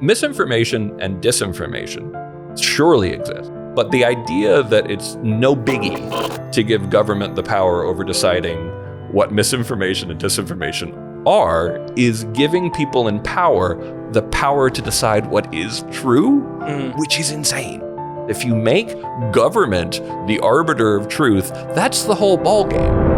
Misinformation and disinformation surely exist, but the idea that it's no biggie to give government the power over deciding what misinformation and disinformation are is giving people in power the power to decide what is true, which is insane. If you make government the arbiter of truth, that's the whole ballgame.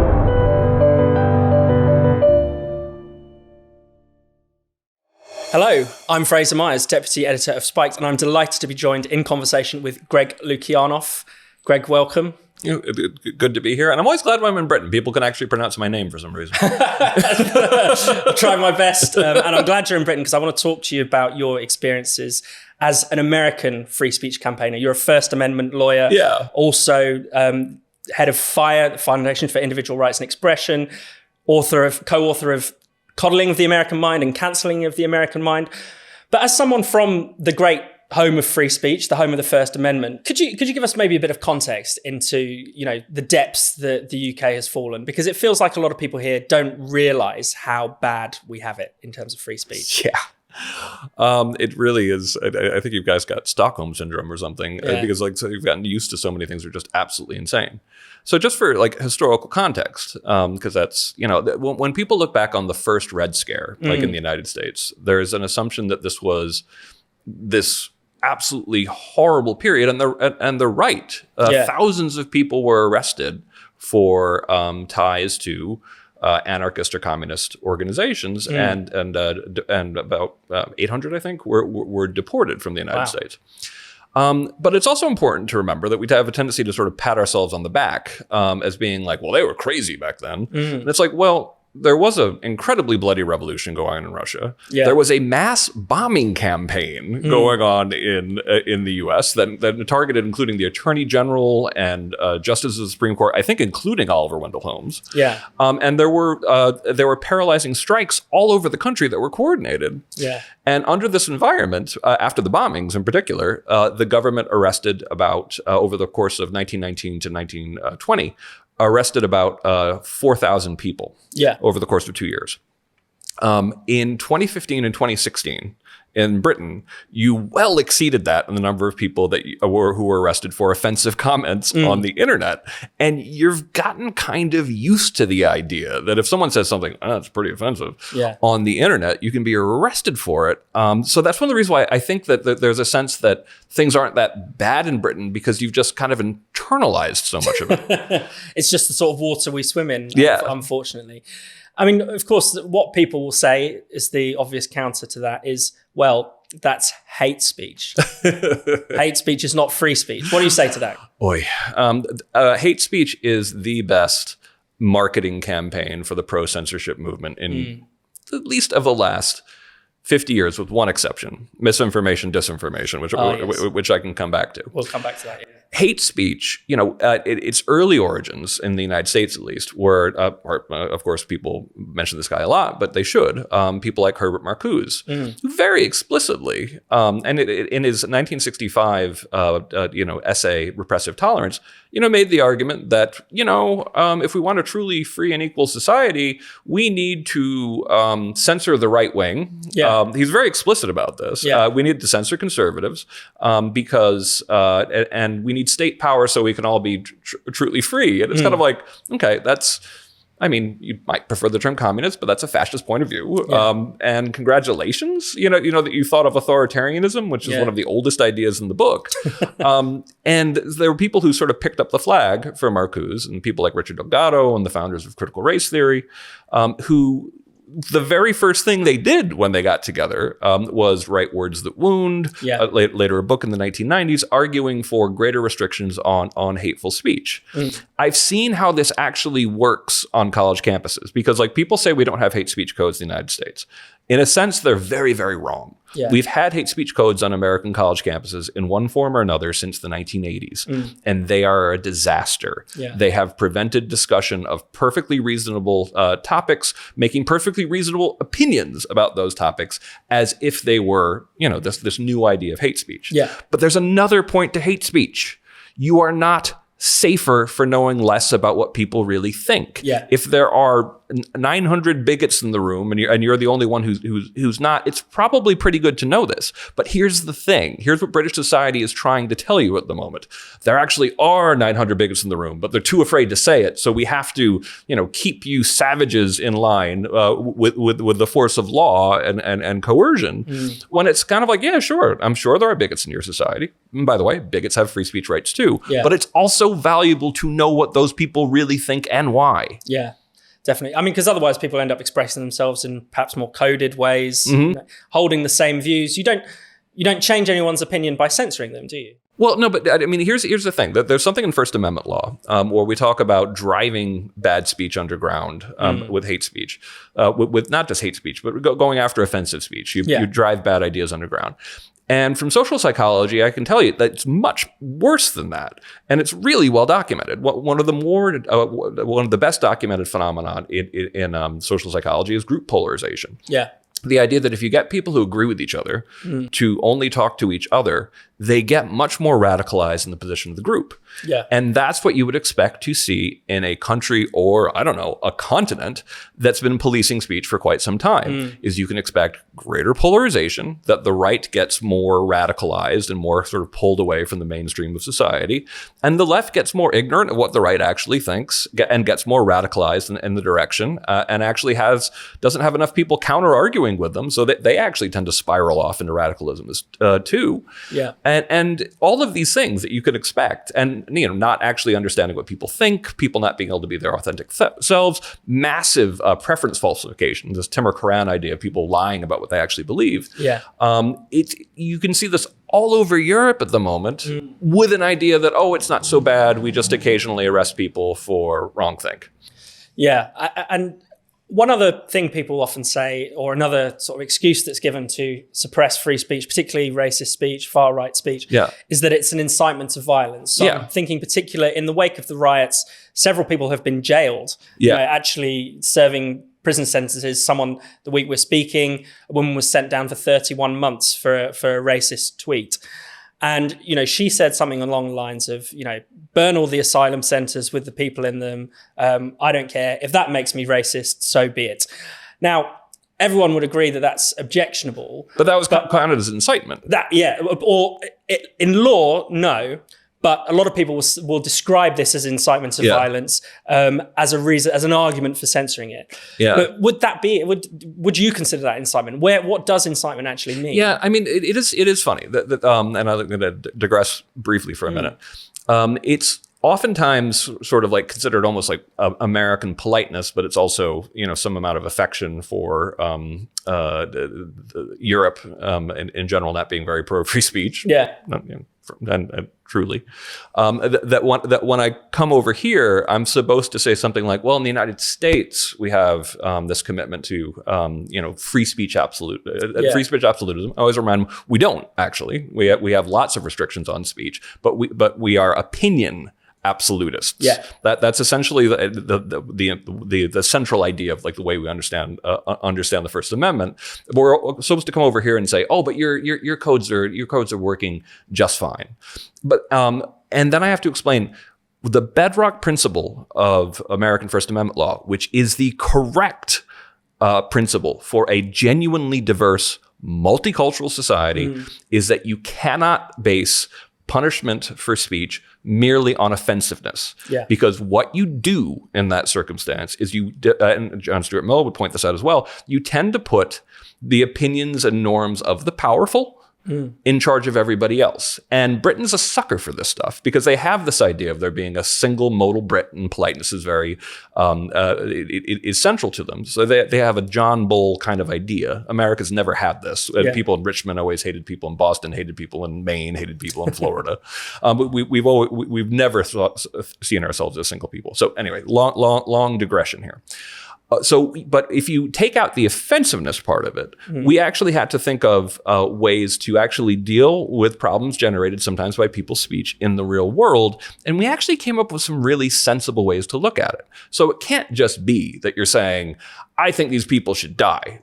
Hello, I'm Fraser Myers, Deputy Editor of Spiked, and I'm delighted to be joined in conversation with Greg Lukianoff. Greg, welcome. Good to be here. And I'm always glad when I'm in Britain. People can actually pronounce my name for some reason. I'll try my best. And I'm glad you're in Britain because I want to talk to you about your experiences as an American free speech campaigner. You're a First Amendment lawyer. Yeah. Also head of FIRE, the Foundation for Individual Rights and Expression, co-author of Coddling of the American Mind and Cancelling of the American Mind. But as someone from the great home of free speech, the home of the First Amendment, could you give us maybe a bit of context into, the depths that the UK has fallen? Because it feels like a lot of people here don't realise how bad we have it in terms of free speech. Yeah. It really is. I think you guys got Stockholm syndrome or something, because so you've gotten used to so many things that are just absolutely insane. So just for historical context, because that's, when people look back on the first Red Scare, like in the United States, there's an assumption that this was this absolutely horrible period, and they're right. Thousands of people were arrested for ties to anarchist or communist organizations, and about 800, I think, were deported from the United States. But it's also important to remember that we have a tendency to sort of pat ourselves on the back as being like, well, they were crazy back then. And it's like, well, there was an incredibly bloody revolution going on in Russia. Yeah. There was a mass bombing campaign going on in the U.S. that targeted including the Attorney General and justices of the Supreme Court, I think including Oliver Wendell Holmes. Yeah. And there were paralyzing strikes all over the country that were coordinated. Yeah. And under this environment, after the bombings in particular, the government arrested about, over the course of 1919 to 1920, arrested about 4,000 people over the course of 2 years. In 2015 and 2016, in Britain, you well exceeded that in the number of people who were arrested for offensive comments on the internet. And you've gotten kind of used to the idea that if someone says something that's pretty offensive on the internet, you can be arrested for it. So that's one of the reasons why I think that there's a sense that things aren't that bad in Britain, because you've just kind of internalized so much of it. It's just the sort of water we swim in, unfortunately. I mean, of course, what people will say is the obvious counter to that is, well, that's hate speech. Hate speech is not free speech. What do you say to that? Hate speech is the best marketing campaign for the pro-censorship movement in at least of the last 50 years, with one exception: misinformation, disinformation, which I can come back to. We'll come back to that, yeah. Hate speech, its early origins in the United States, at least, were, of course, people mention this guy a lot, but they should. People like Herbert Marcuse, who very explicitly, and in his 1965, essay "Repressive Tolerance," made the argument that, if we want a truly free and equal society, we need to censor the right wing. Yeah. He's very explicit about this. Yeah. We need to censor conservatives because, and we need state power so we can all be truly free. And it's kind of like, okay, you might prefer the term communist, but that's a fascist point of view. Yeah. And congratulations, that you thought of authoritarianism, which is one of the oldest ideas in the book. And there were people who sort of picked up the flag for Marcuse, and people like Richard Delgado and the founders of critical race theory, who the very first thing they did when they got together was write Words That Wound, later a book in the 1990s, arguing for greater restrictions on hateful speech. I've seen how this actually works on college campuses, because people say we don't have hate speech codes in the United States. In a sense, they're very, very wrong. Yeah. We've had hate speech codes on American college campuses in one form or another since the 1980s, and they are a disaster. Yeah. They have prevented discussion of perfectly reasonable topics, making perfectly reasonable opinions about those topics as if they were, this new idea of hate speech. Yeah. But there's another point to hate speech. You are not safer for knowing less about what people really think. Yeah. If there are 900 bigots in the room and you're the only one who's not, it's probably pretty good to know this. But here's the thing. Here's what British society is trying to tell you at the moment. There actually are 900 bigots in the room, but they're too afraid to say it. So we have to, keep you savages in line with the force of law and coercion. When it's kind of like, yeah, sure, I'm sure there are bigots in your society. And by the way, bigots have free speech rights too. Yeah. But it's also valuable to know what those people really think and why. Yeah. Definitely. I mean, because otherwise people end up expressing themselves in perhaps more coded ways, holding the same views. You don't change anyone's opinion by censoring them, do you? Well, no, but I mean, here's the thing. There's something in First Amendment law where we talk about driving bad speech underground with hate speech, with not just hate speech, but going after offensive speech. You drive bad ideas underground. And from social psychology, I can tell you that it's much worse than that, and it's really well documented. One of the best documented phenomenon in social psychology is group polarization. Yeah. The idea that if you get people who agree with each other to only talk to each other, they get much more radicalized in the position of the group. Yeah. And that's what you would expect to see in a country or, I don't know, a continent that's been policing speech for quite some time, is you can expect greater polarization, that the right gets more radicalized and more sort of pulled away from the mainstream of society, and the left gets more ignorant of what the right actually thinks and gets more radicalized in the direction and actually doesn't have enough people counter-arguing with them, so that they actually tend to spiral off into radicalism too. Yeah. And all of these things that you could expect, and not actually understanding what people think, people not being able to be their authentic selves, massive preference falsification, this Timur Kuran idea of people lying about what they actually believe. Yeah. You can see this all over Europe at the moment with an idea that, it's not so bad, we just occasionally arrest people for wrongthink. Yeah. And one other thing people often say, or another sort of excuse that's given to suppress free speech, particularly racist speech, far-right speech, is that it's an incitement to violence. So I'm thinking particular in the wake of the riots, several people have been jailed, actually serving prison sentences. Someone, the week we're speaking, a woman was sent down for 31 months for a racist tweet. And, she said something along the lines of, burn all the asylum centers with the people in them. I don't care. If that makes me racist, so be it. Now, everyone would agree that that's objectionable. But that was counted as incitement. In law, no. But a lot of people will describe this as incitement to violence as a reason, as an argument for censoring it. Yeah. But would you consider that incitement? What does incitement actually mean? Yeah, I mean, it is funny that and I'm going to digress briefly for a minute. It's oftentimes sort of like considered almost like American politeness, but it's also some amount of affection for Europe in general, not being very pro free speech. Yeah. And truly, that when I come over here, I'm supposed to say something like, well, in the United States, we have this commitment to, free speech free speech absolutism. I always remind them, we don't actually. We have lots of restrictions on speech, but we are opinion absolutists. Yeah, that's essentially the central idea of like the way we understand the First Amendment. We're supposed to come over here and say, but your codes are working just fine. But and then I have to explain the bedrock principle of American First Amendment law, which is the correct principle for a genuinely diverse, multicultural society, is that you cannot base punishment for speech merely on offensiveness. Yeah. Because what you do in that circumstance is and John Stuart Mill would point this out as well, you tend to put the opinions and norms of the powerful in charge of everybody else. And Britain's a sucker for this stuff because they have this idea of there being a single modal Brit, and politeness is very, it is central to them. So they have a John Bull kind of idea. America's never had this. Yeah. People in Richmond always hated people in Boston, hated people in Maine, hated people in Florida. We've never seen ourselves as single people. So anyway, long digression here. But if you take out the offensiveness part of it, we actually had to think of ways to actually deal with problems generated sometimes by people's speech in the real world. And we actually came up with some really sensible ways to look at it. So it can't just be that you're saying, I think these people should die.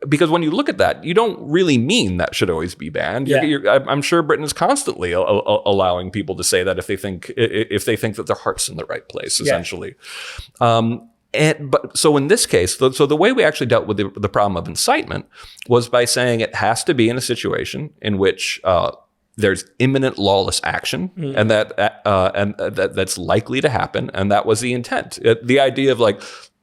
Because when you look at that, you don't really mean that should always be banned. Yeah. I'm sure Britain is constantly allowing people to say that if they think that their heart's in the right place, essentially. So in this case, so the way we actually dealt with the problem of incitement was by saying it has to be in a situation in which there's imminent lawless action, and that's likely to happen, and that was the intent. The idea of like,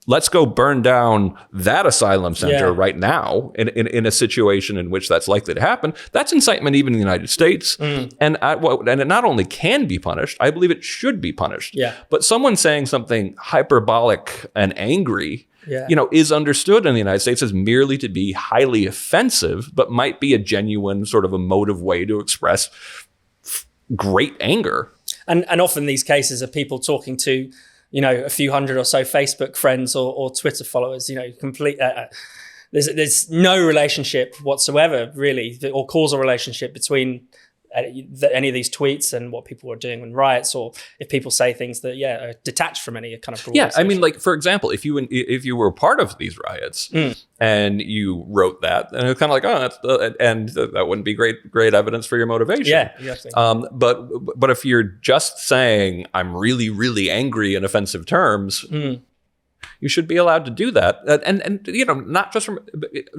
let's go burn down that asylum center right now in a situation in which that's likely to happen. That's incitement even in the United States. And it not only can be punished, I believe it should be punished. Yeah. But someone saying something hyperbolic and angry, is understood in the United States as merely to be highly offensive, but might be a genuine sort of emotive way to express great anger. And often these cases are people talking to, a few hundred or so Facebook friends or Twitter followers, complete. There's no relationship whatsoever, really, or causal relationship between any of these tweets and what people are doing in riots, or if people say things that are detached from any kind of broader I mean, like, for example, if you were part of these riots and you wrote that, and it's kind of like, that wouldn't be great evidence for your motivation. Yeah, exactly. But if you're just saying I'm really, really angry in offensive terms, you should be allowed to do that, and not just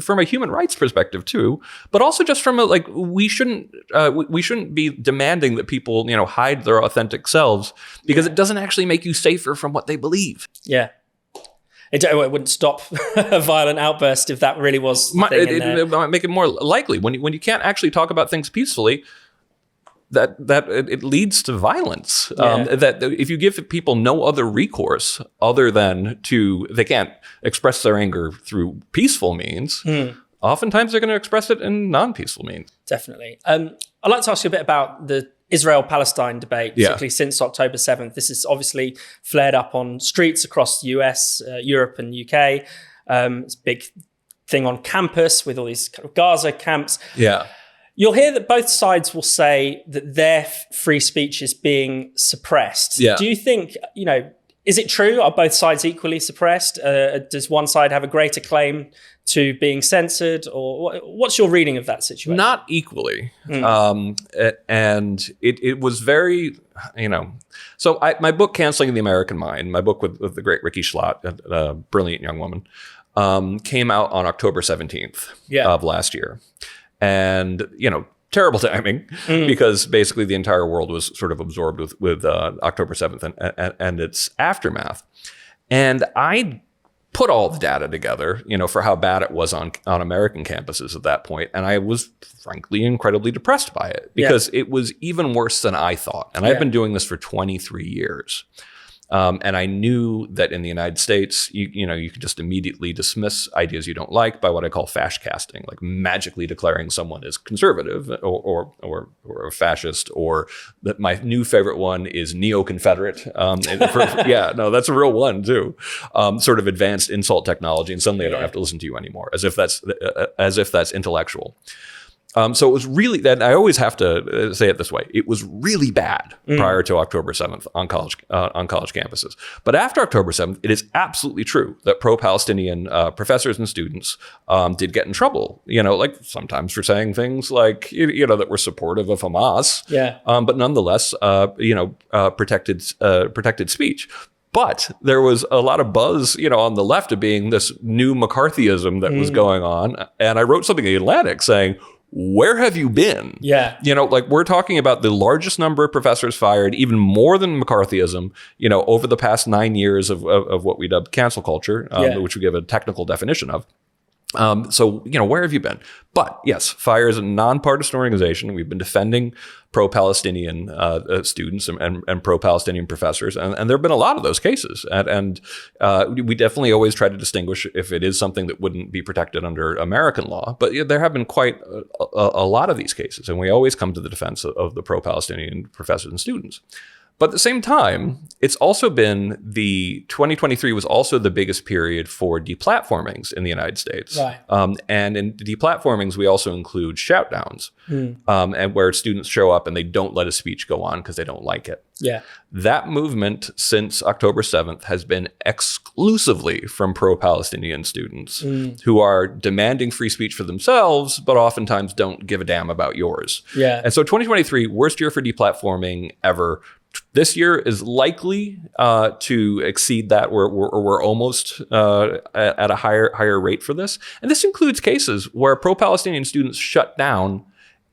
from a human rights perspective too, but also just from we shouldn't be demanding that people hide their authentic selves, because it doesn't actually make you safer from what they believe. Yeah. It wouldn't stop a violent outburst if that really was the thing it might make it more likely when you can't actually talk about things peacefully. That it leads to violence. That if you give people no other recourse other than they can't express their anger through peaceful means, oftentimes they're going to express it in non-peaceful means. Definitely. I'd like to ask you a bit about the Israel Palestine debate, particularly since October 7th. This has obviously flared up on streets across the US, Europe and UK. It's a big thing on campus with all these kind of Gaza camps. Yeah. You'll hear that both sides will say that their free speech is being suppressed. Yeah. Do you think, is it true? Are both sides equally suppressed? Does one side have a greater claim to being censored? Or what's your reading of that situation? Not equally. And it was very, So my book, Canceling the American Mind, my book with the great Ricky Schlott, a brilliant young woman, came out on October 17th of last year. And, terrible timing, because basically the entire world was sort of absorbed with October 7th and its aftermath. And I put all the data together, for how bad it was on American campuses at that point. And I was frankly incredibly depressed by it, because it was even worse than I thought. And I've been doing this for 23 years. And I knew that in the United States, you could just immediately dismiss ideas you don't like by what I call fash casting, like magically declaring someone as conservative or a fascist, or that my new favorite one is neo-Confederate. That's a real one too. Sort of advanced insult technology, and suddenly I don't have to listen to you anymore, as if that's intellectual. So it was really that I always have to say it this way. It was really bad prior to October 7th on college campuses. But after October 7th, it is absolutely true that pro-Palestinian professors and students did get in trouble, like sometimes for saying things like, that were supportive of Hamas, but nonetheless, protected speech. But there was a lot of buzz, on the left of being this new McCarthyism that was going on. And I wrote something in The Atlantic saying, where have you been? Yeah. We're talking about the largest number of professors fired, even more than McCarthyism, over the past 9 years of what we dubbed cancel culture, which we give a technical definition of. So, where have you been? But yes, FIRE is a nonpartisan organization. We've been defending pro-Palestinian students and pro-Palestinian professors. And there have been a lot of those cases. And we definitely always try to distinguish if it is something that wouldn't be protected under American law. But there have been quite a lot of these cases. And we always come to the defense of the pro-Palestinian professors and students. But at the same time, it's also been 2023 was also the biggest period for deplatformings in the United States. Right. And in deplatformings, we also include shoutdowns, and where students show up and they don't let a speech go on because they don't like it. Yeah. That movement since October 7th has been exclusively from pro-Palestinian students who are demanding free speech for themselves, but oftentimes don't give a damn about yours. Yeah. And so 2023, worst year for deplatforming ever. This year is likely to exceed that. We're almost at a higher rate for this. And this includes cases where pro-Palestinian students shut down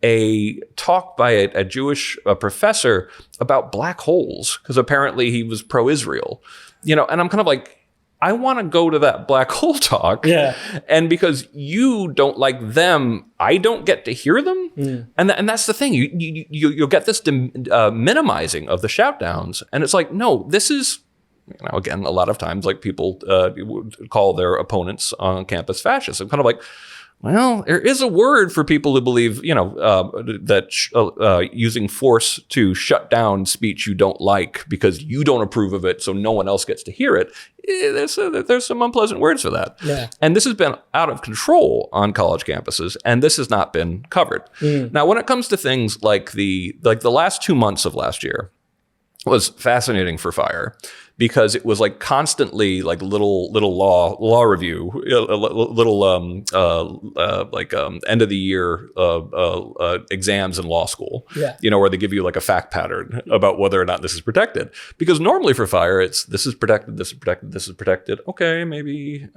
a talk by a Jewish professor about black holes because apparently he was pro-Israel. And I'm kind of like, I want to go to that black hole talk. Yeah. And because you don't like them, I don't get to hear them. Mm. And that's the thing. You'll get this minimizing of the shout downs. And it's like, no, this is, again, a lot of times like people would call their opponents on campus fascists. I'm kind of like, well, there is a word for people who believe, that using force to shut down speech you don't like because you don't approve of it, so no one else gets to hear it. There's some unpleasant words for that. Yeah. And this has been out of control on college campuses, and this has not been covered. Mm. Now, when it comes to things like the last 2 months of last year was fascinating for FIRE, because it was like constantly like little law review, little end of the year exams in law school. Yeah. Where they give you like a fact pattern about whether or not this is protected. Because normally for FIRE, it's this is protected, this is protected, this is protected. Okay, maybe.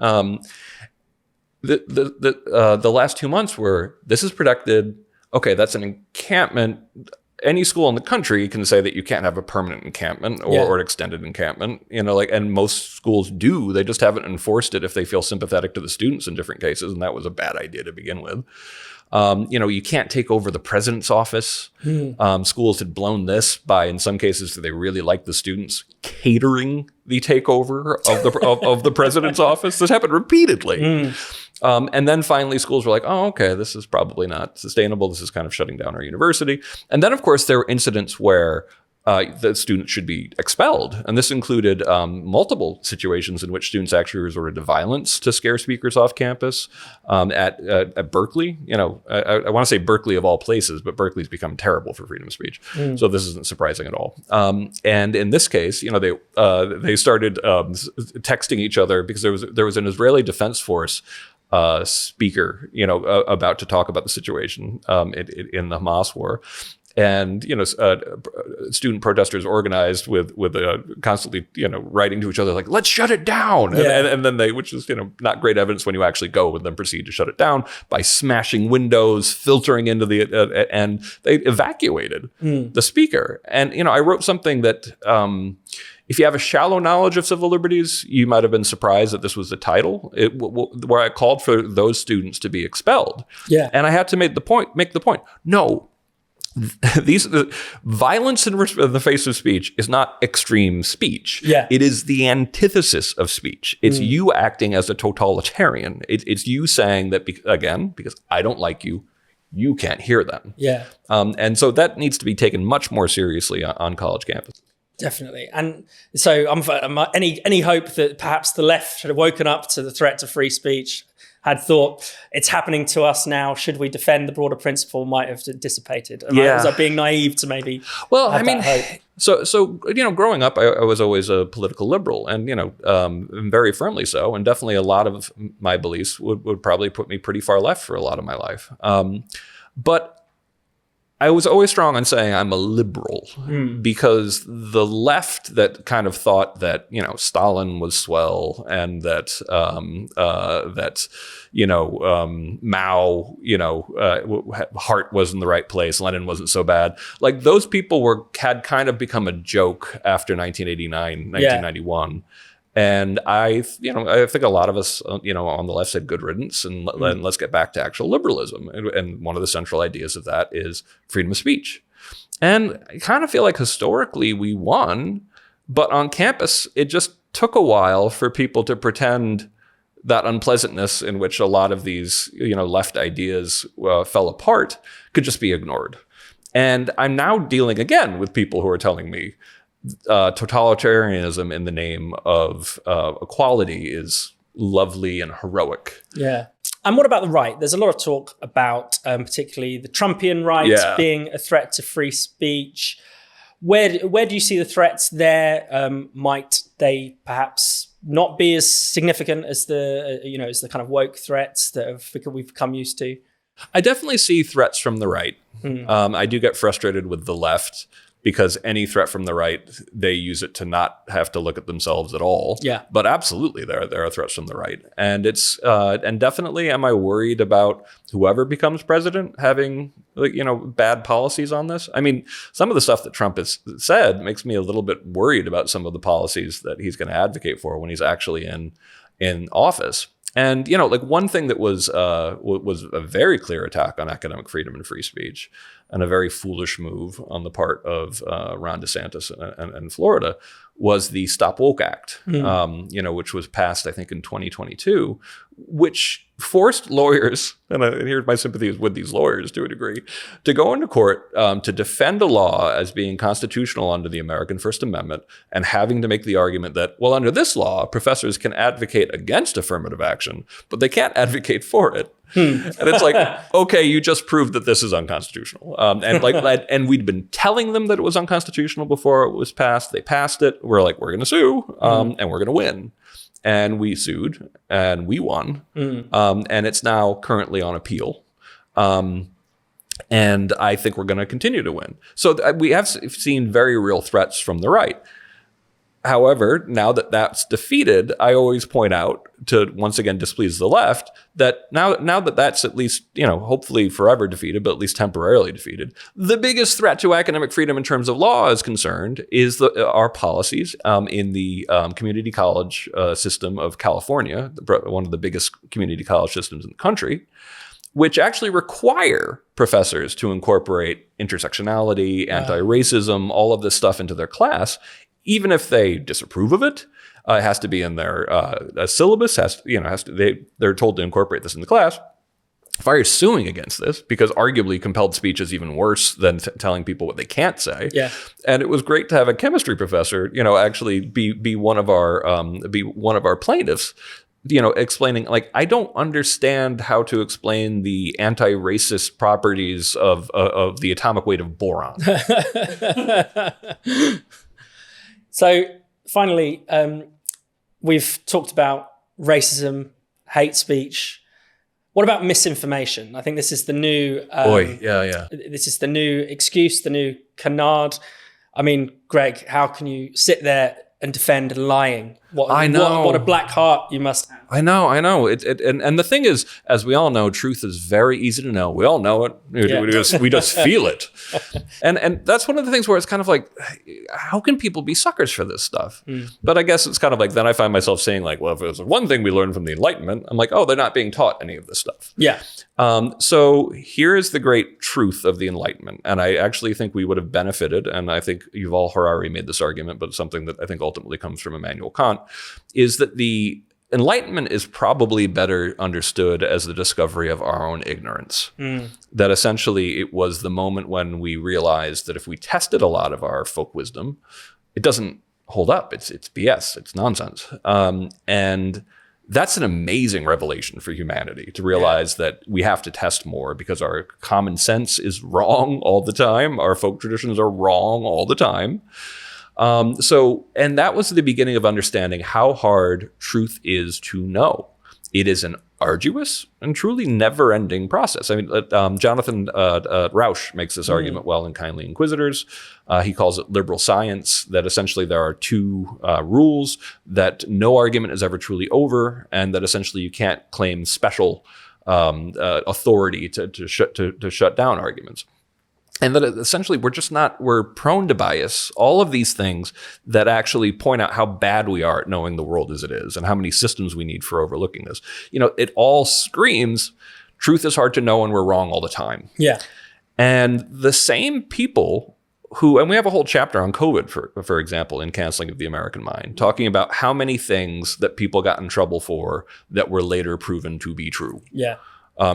The last 2 months were this is protected. Okay, that's an encampment. Any school in the country can say that you can't have a permanent encampment or an extended encampment, and most schools do. They just haven't enforced it if they feel sympathetic to the students in different cases, and that was a bad idea to begin with. You can't take over the president's office. Schools had blown this by, in some cases, they really liked the students catering the takeover of the president's office. This happened repeatedly. And then finally schools were like, oh, okay, this is probably not sustainable. This is kind of shutting down our university. And then, of course, there were incidents where the students should be expelled. And this included multiple situations in which students actually resorted to violence to scare speakers off campus. At Berkeley, I want to say Berkeley of all places, but Berkeley's become terrible for freedom of speech. So this isn't surprising at all. And in this case, they started texting each other because there was an Israeli Defense Force speaker, about to talk about the situation in the Hamas war. And, student protesters organized with constantly, writing to each other like, let's shut it down. And then they, which is, not great evidence when you actually go and then proceed to shut it down by smashing windows, filtering into and they evacuated the speaker. And, I wrote something that, if you have a shallow knowledge of civil liberties, you might have been surprised that this was the title, where I called for those students to be expelled. Yeah. And I had to make the point, no, violence in the face of speech is not extreme speech. Yeah. It is the antithesis of speech. It's you acting as a totalitarian. It's you saying that, because I don't like you, you can't hear them. Yeah. And so that needs to be taken much more seriously on college campuses. Definitely. And so any hope that perhaps the left should have woken up to the threat to free speech, had thought it's happening to us now, should we defend the broader principle, might have dissipated. Was I being naive to maybe have that hope? So growing up, I was always a political liberal, and very firmly so, and definitely a lot of my beliefs would probably put me pretty far left for a lot of my life. But I was always strong on saying I'm a liberal because the left that kind of thought that, Stalin was swell and that Mao, heart was in the right place, Lenin wasn't so bad. Like those people had kind of become a joke after 1989, 1991. And I think a lot of us, on the left said good riddance and let's get back to actual liberalism. And one of the central ideas of that is freedom of speech. And I kind of feel like historically we won, but on campus, it just took a while for people to pretend that unpleasantness in which a lot of these, left ideas fell apart could just be ignored. And I'm now dealing again with people who are telling me, totalitarianism in the name of equality is lovely and heroic. Yeah. And what about the right? There's a lot of talk about particularly the Trumpian right being a threat to free speech. Where do you see the threats there? Might they perhaps not be as significant as the kind of woke threats that we've become used to? I definitely see threats from the right. I do get frustrated with the left, because any threat from the right, they use it to not have to look at themselves at all. Yeah. But absolutely, there are threats from the right. And it's and definitely, am I worried about whoever becomes president having bad policies on this? I mean, some of the stuff that Trump has said makes me a little bit worried about some of the policies that he's going to advocate for when he's actually in office. And one thing that was a very clear attack on academic freedom and free speech, and a very foolish move on the part of Ron DeSantis and Florida, was the Stop Woke Act, which was passed, I think, in 2022, which forced lawyers, and here's my sympathies with these lawyers to a degree, to go into court to defend a law as being constitutional under the American First Amendment, and having to make the argument that, well, under this law, professors can advocate against affirmative action, but they can't advocate for it. And it's like, okay, you just proved that this is unconstitutional. And we'd been telling them that it was unconstitutional before it was passed. They passed it. We're like, we're going to sue, and we're going to win. And we sued, and we won. And it's now currently on appeal. And I think we're going to continue to win. So we have seen very real threats from the right. However, now that that's defeated, I always point out, to once again displease the left, that now that that's at least, hopefully forever defeated, but at least temporarily defeated, the biggest threat to academic freedom in terms of law is concerned is our policies in the community college system of California, one of the biggest community college systems in the country, which actually require professors to incorporate intersectionality, anti-racism, all of this stuff into their class. Even if they disapprove of it, it has to be in their syllabus. They're told to incorporate this in the class. If I are suing against this, because arguably compelled speech is even worse than telling people what they can't say. Yeah. And it was great to have a chemistry professor, actually be one of our plaintiffs. Explaining, like, I don't understand how to explain the anti-racist properties of the atomic weight of boron. So finally, we've talked about racism, hate speech. What about misinformation? I think this is the new... This is the new excuse, the new canard. I mean, Greg, how can you sit there and defend lying? I know. What a black heart you must have. I know. And the thing is, as we all know, truth is very easy to know. We all know it. We just feel it. And that's one of the things where it's kind of like, how can people be suckers for this stuff? But I guess it's kind of like, then I find myself saying, like, well, if there's one thing we learned from the Enlightenment, I'm like, oh, they're not being taught any of this stuff. Yeah. So here is the great truth of the Enlightenment. And I actually think we would have benefited, and I think Yuval Harari made this argument, but something that I think ultimately comes from Immanuel Kant, is that the Enlightenment is probably better understood as the discovery of our own ignorance. That essentially it was the moment when we realized that if we tested a lot of our folk wisdom, it doesn't hold up. It's BS. It's nonsense. And that's an amazing revelation for humanity, to realize that we have to test more because our common sense is wrong all the time. Our folk traditions are wrong all the time. And that was the beginning of understanding how hard truth is to know. It is an arduous and truly never-ending process. I mean, Jonathan Rauch makes this argument well in Kindly Inquisitors. He calls it liberal science, that essentially there are two rules, that no argument is ever truly over, and that essentially you can't claim special authority to shut down arguments. And that essentially we're prone to bias, all of these things that actually point out how bad we are at knowing the world as it is and how many systems we need for overlooking this. It all screams truth is hard to know and we're wrong all the time. Yeah. And the same people and we have a whole chapter on COVID, for example, in Canceling of the American Mind, talking about how many things that people got in trouble for that were later proven to be true. Yeah.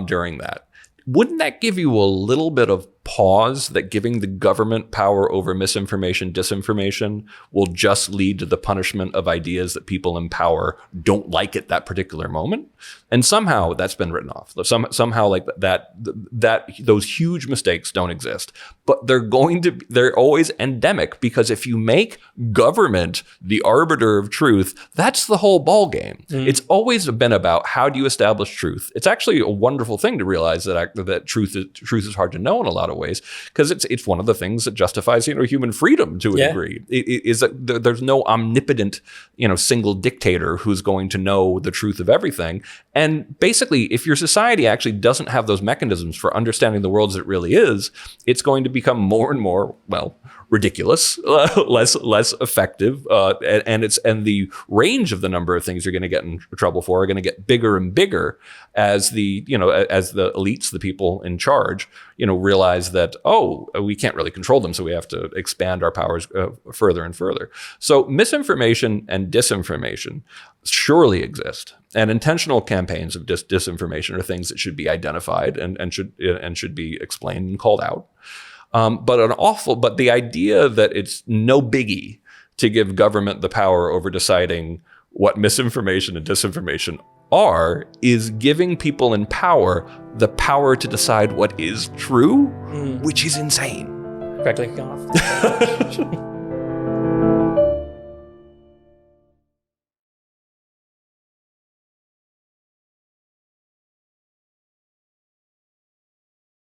During that. Wouldn't that give you a little bit of pause that giving the government power over misinformation, disinformation will just lead to the punishment of ideas that people in power don't like at that particular moment? And somehow that's been written off. Somehow like that those huge mistakes don't exist, but they're always endemic, because if you make government the arbiter of truth, that's the whole ball game. It's always been about how do you establish truth. It's actually a wonderful thing to realize that truth is hard to know in a lot of of ways, because it's one of the things that justifies, human freedom to a degree. It is that there's no omnipotent, single dictator who's going to know the truth of everything. And basically, if your society actually doesn't have those mechanisms for understanding the world as it really is, it's going to become more and more, ridiculous, less effective, and the range of the number of things you're going to get in trouble for are going to get bigger and bigger as the elites, the people in charge, realize that, we can't really control them, so we have to expand our powers further and further. So misinformation and disinformation surely exist, and intentional campaigns of disinformation are things that should be identified and should be explained and called out. But the idea that it's no biggie to give government the power over deciding what misinformation and disinformation are is giving people in power the power to decide what is true, which is insane. Lukianoff.